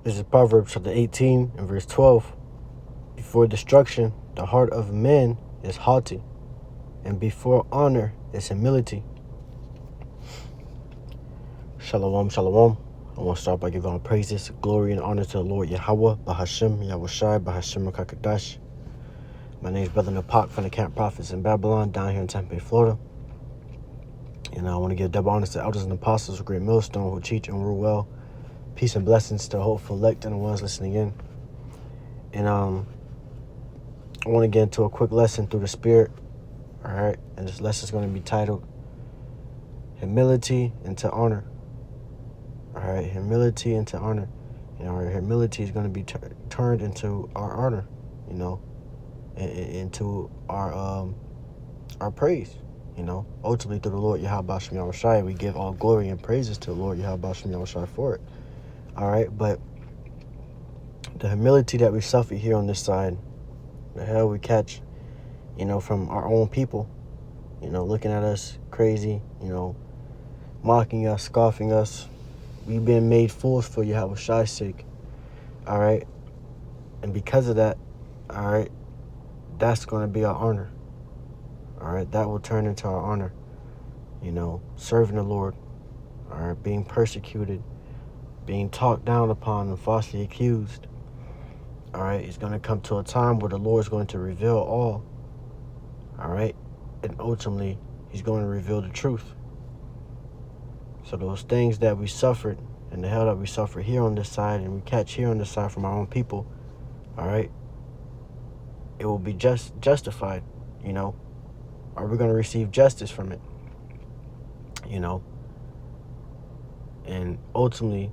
This is Proverbs chapter 18 and verse 12. Before destruction, the heart of man is haughty, and before honor is humility. Shalom, shalom. I want to start by giving all praises, glory, and honor to the Lord Yahweh, Bahashem, Yahushai, Bahashem, Rakakadash. My name is Brother Napak from the Camp Prophets in Babylon, down here in Tampa Bay, Florida. And I want to give double honors to elders and apostles of Great Millstone who teach and rule well. Peace and blessings to the hopeful elect and the ones listening in. And I want to get into a quick lesson through the Spirit. All right, and this lesson is going to be titled Humility into Honor. All right, humility into honor. You know, our humility is going to be turned into our honor. You know, into our praise. You know, ultimately through the Lord Yahweh Shem Yahushai, we give all glory and praises to the Lord Yahweh Shem Yahushai for it. All right, but the humility that we suffer here on this side, the hell we catch, you know, from our own people, you know, looking at us crazy, you know, mocking us, scoffing us. We've been made fools for Yahweh Shai's sake. All right, and because of that, all right, that's going to be our honor. All right, that will turn into our honor, you know, serving the Lord, all right, being persecuted, being talked down upon and falsely accused. All right, it's going to come to a time where the Lord is going to reveal all right, and ultimately, he's going to reveal the truth. So those things that we suffered and the hell that we suffer here on this side and we catch here on this side from our own people, all right, it will be justified, you know. Are we going to receive justice from it? You know, and ultimately,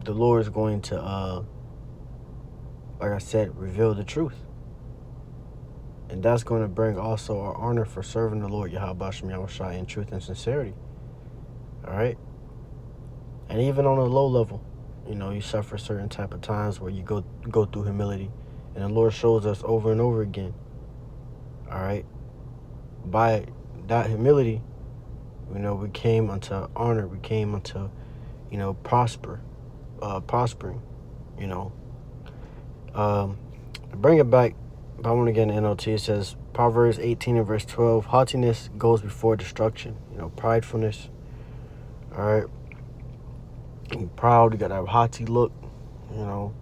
the Lord is going to, like I said, reveal the truth. And that's going to bring also our honor for serving the Lord Yahweh Shem Yahushai in truth and sincerity. All right? And even on a low level, you know, you suffer certain type of times where you go through humility. And the Lord shows us over and over again. All right? By that humility, you know, we came unto honor. We came unto, you know, prospering, you know. Bring it back. But I want to get an NLT. It says, Proverbs 18 and verse 12, haughtiness goes before destruction. You know, pridefulness. All right. You're proud. You got that haughty look. You know,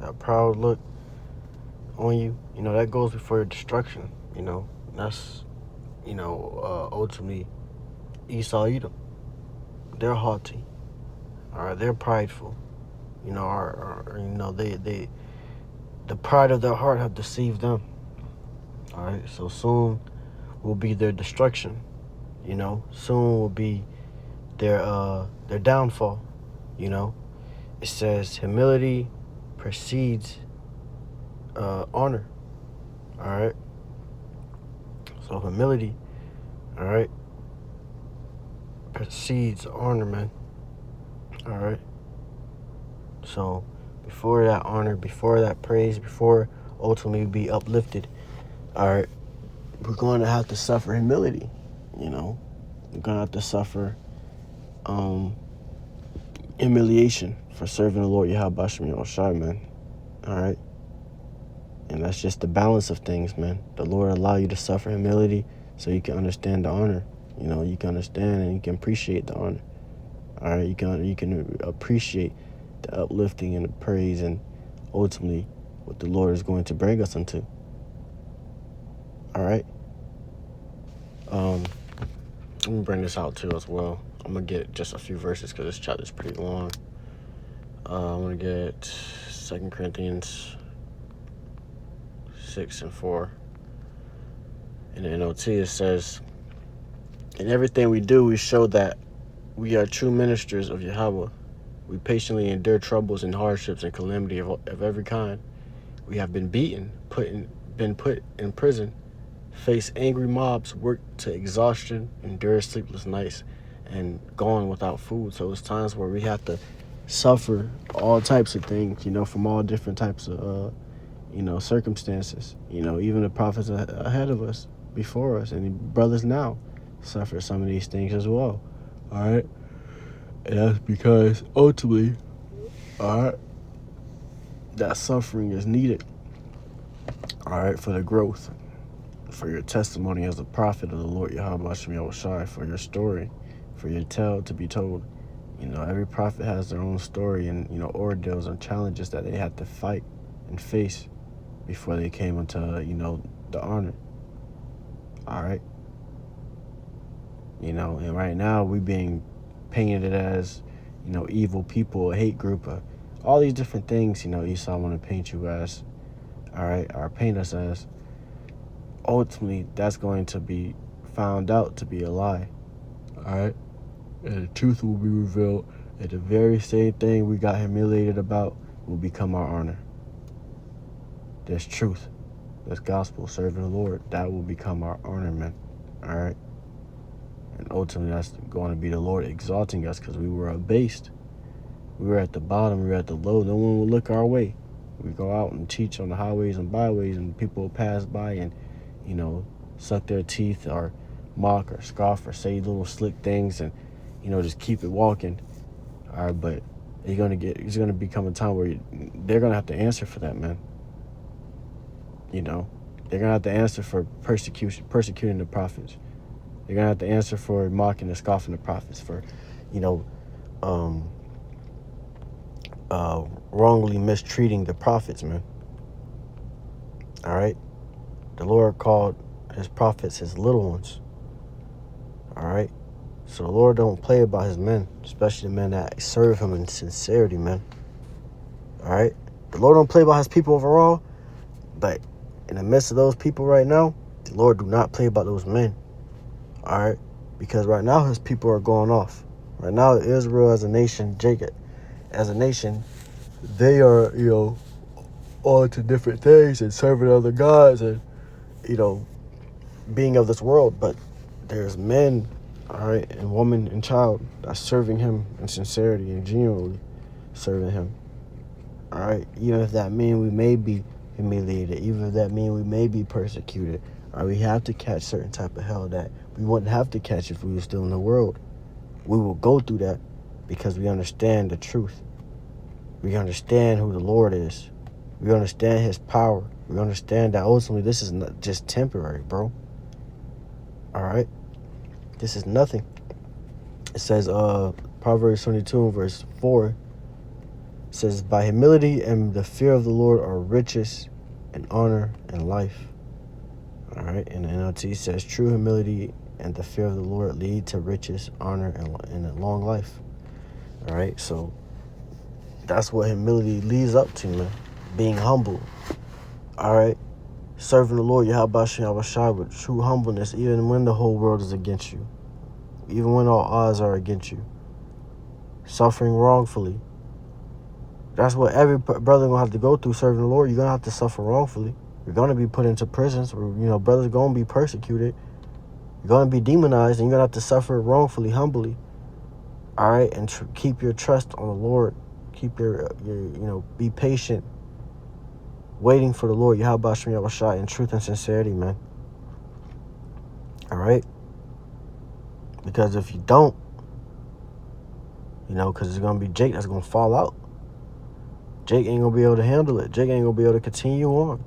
that proud look on you. You know, that goes before your destruction. You know, that's, you know, ultimately Esau, Edom. They're haughty. All right. They're prideful. You know, you know, the pride of their heart have deceived them. All right, so soon will be their destruction. You know, soon will be their downfall. You know, it says humility precedes honor. All right, so humility, all right, precedes honor, man. All right, so before that honor, before that praise, before ultimately be uplifted, all right, we're going to have to suffer humility. You know, we're going to have to suffer humiliation for serving the Lord Yahweh Shem Yahushai, man. All right, and that's just the balance of things, man. The Lord allow you to suffer humility so you can understand the honor. You know, you can understand and you can appreciate the honor. All right, you can appreciate the uplifting and the praise and ultimately what the Lord is going to bring us into. All right. Let me bring this out too as well. I'm gonna get just a few verses because this chapter is pretty long. I'm gonna get 2 Corinthians 6 and 4. In the NLT it says, "In everything we do, we show that we are true ministers of Yahweh. We patiently endure troubles and hardships and calamity of every kind. We have been beaten, been put in prison, face angry mobs, worked to exhaustion, endure sleepless nights, and gone without food." So it's times where we have to suffer all types of things, you know, from all different types of, you know, circumstances. You know, even the prophets ahead of us, before us, and the brothers now suffer some of these things as well. All right. And that's because ultimately, all right, that suffering is needed, all right, for the growth, for your testimony as a prophet of the Lord Yahweh Shem Yahushai, for your story, for your tale to be told. You know, every prophet has their own story and, you know, ordeals and challenges that they had to fight and face before they came into, you know, the honor. All right. You know, and right now we being painted as, you know, evil people, a hate group, all these different things, you know, Esau want to paint you as, all right, or paint us as. Ultimately, that's going to be found out to be a lie, all right? And the truth will be revealed, and the very same thing we got humiliated about will become our honor. There's truth. There's gospel, serving the Lord. That will become our honor, man, all right? And ultimately, that's going to be the Lord exalting us because we were abased. We were at the bottom. We were at the low. No one would look our way. We go out and teach on the highways and byways, and people will pass by and, you know, suck their teeth or mock or scoff or say little slick things and, you know, just keep it walking. All right, but it's going to become a time where they're going to have to answer for that, man. You know, they're going to have to answer for persecuting the prophets. They're going to have to answer for mocking and scoffing the prophets, for, you know, wrongly mistreating the prophets, man. All right? The Lord called his prophets his little ones. All right? So the Lord don't play about his men, especially the men that serve him in sincerity, man. All right? The Lord don't play about his people overall, but in the midst of those people right now, the Lord do not play about those men. All right? Because right now his people are going off. Right now Israel as a nation, Jacob as a nation, they are, you know, on to different things and serving other gods and, you know, being of this world. But there's men, all right, and woman and child that's serving him in sincerity and genuinely serving him. All right, even if that means we may be humiliated, even if that means we may be persecuted, all right, we have to catch certain type of hell that we wouldn't have to catch if we were still in the world. We will go through that because we understand the truth. We understand who the Lord is. We understand his power. We understand that ultimately this is not just temporary, bro. All right? This is nothing. It says, Proverbs 22 and verse 4, it says, by humility and the fear of the Lord are riches and honor and life. All right? And the NLT says, true humility and the fear of the Lord lead to riches, honor, and a long life. All right? So that's what humility leads up to, man. Being humble. All right? Serving the Lord, Yahweh Shem Yahushai, with true humbleness, even when the whole world is against you. Even when all odds are against you. Suffering wrongfully. That's what every brother going to have to go through serving the Lord. You're going to have to suffer wrongfully. You're going to be put into prisons. Where, you know, brothers are going to be persecuted. You're going to be demonized, and you're going to have to suffer wrongfully, humbly. All right? And keep your trust on the Lord. Keep your you know, be patient. Waiting for the Lord, Yahweh Shem Yahushai, in truth and sincerity, man. All right? Because if you don't, you know, because it's going to be Jake that's going to fall out. Jake ain't going to be able to handle it. Jake ain't going to be able to continue on.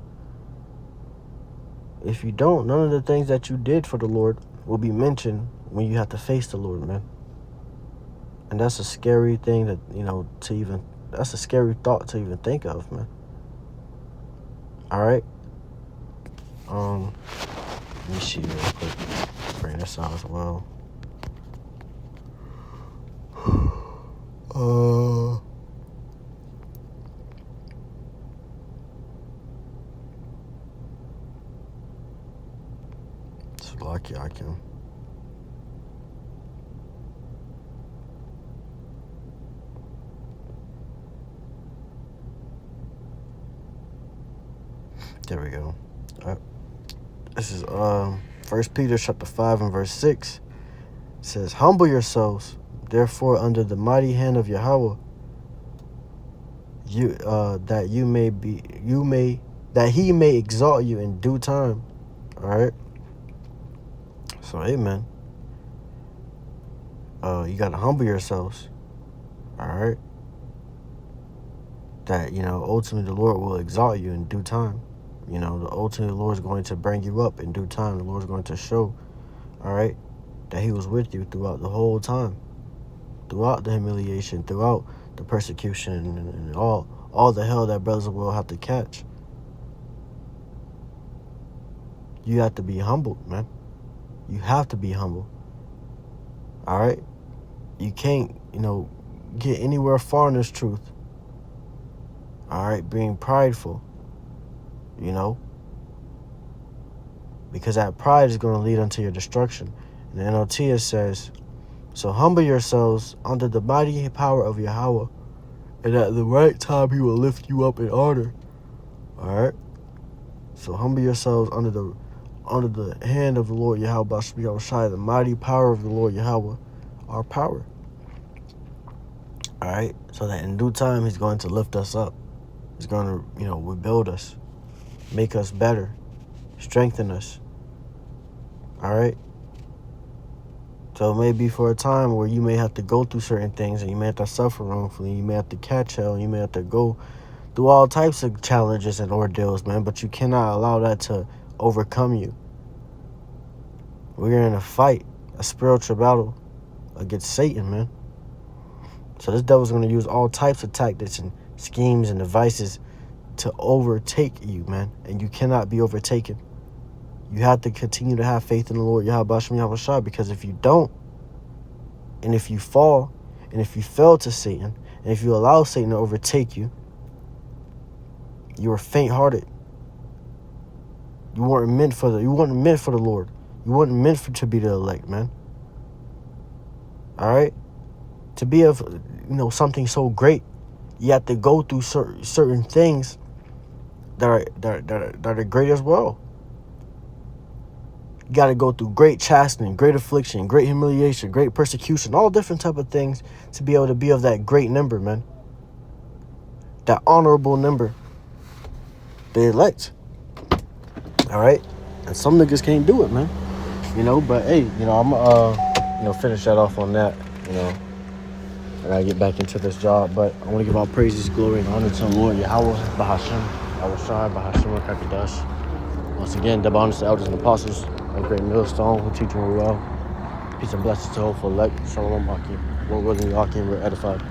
If you don't, none of the things that you did for the Lord will be mentioned when you have to face the Lord, man. And that's a scary thing that, you know, that's a scary thought to even think of, man. All right? Let me see real quick. Bring this out as well. It's lucky I can. There we go. This is 1 Peter chapter 5 and verse 6. It says, humble yourselves, therefore, under the mighty hand of Yahweh, that he may exalt you in due time. All right. So, amen. You gotta humble yourselves. All right. that, ultimately the Lord will exalt you in due time. Ultimately the Lord is going to bring you up in due time. The Lord is going to show, all right, that he was with you throughout the whole time, throughout the humiliation, throughout the persecution, and all the hell that brothers will have to catch. You have to be humbled, man. You have to be humble. All right? You can't, get anywhere far in this truth. All right? Being prideful, because that pride is going to lead unto your destruction. And the NLT it says, so humble yourselves under the mighty power of Yahweh, and at the right time he will lift you up in honor. All right? So humble yourselves under the hand of the Lord Yahweh Shai, the mighty power of the Lord Yahweh, our power. All right? So that in due time he's going to lift us up. He's going to, rebuild us, make us better, strengthen us. All right? So it may be for a time where you may have to go through certain things, and you may have to suffer wrongfully. You may have to catch hell. You may have to go through all types of challenges and ordeals, man. But you cannot allow that to overcome you. We're in a fight, a spiritual battle against Satan, man. So this devil's going to use all types of tactics and schemes and devices to overtake you, man. And you cannot be overtaken. You have to continue to have faith in the Lord Yahweh Shai, because if you don't, and if you fall, and if you fell to Satan, and if you allow Satan to overtake you, you are faint-hearted. You weren't meant for the Lord. You weren't meant to be the elect, man. All right? To be of, something so great, you have to go through certain things that are great as well. You got to go through great chastening, great affliction, great humiliation, great persecution, all different type of things to be able to be of that great number, man. That honorable number. The elect. All right? And some niggas can't do it, man. But hey, I'm finish that off on that, I gotta get back into this job. But I want to give all praises, glory, and honor to the Lord Yahweh Bahashem, Yahweh Shai, Bahashem Kakadash. Once again, double honors to elders and apostles, a great millstone who teach me well. Peace and blessings to hopeful elect. Shalom, Akim. Lord willing, Akim, we're edified.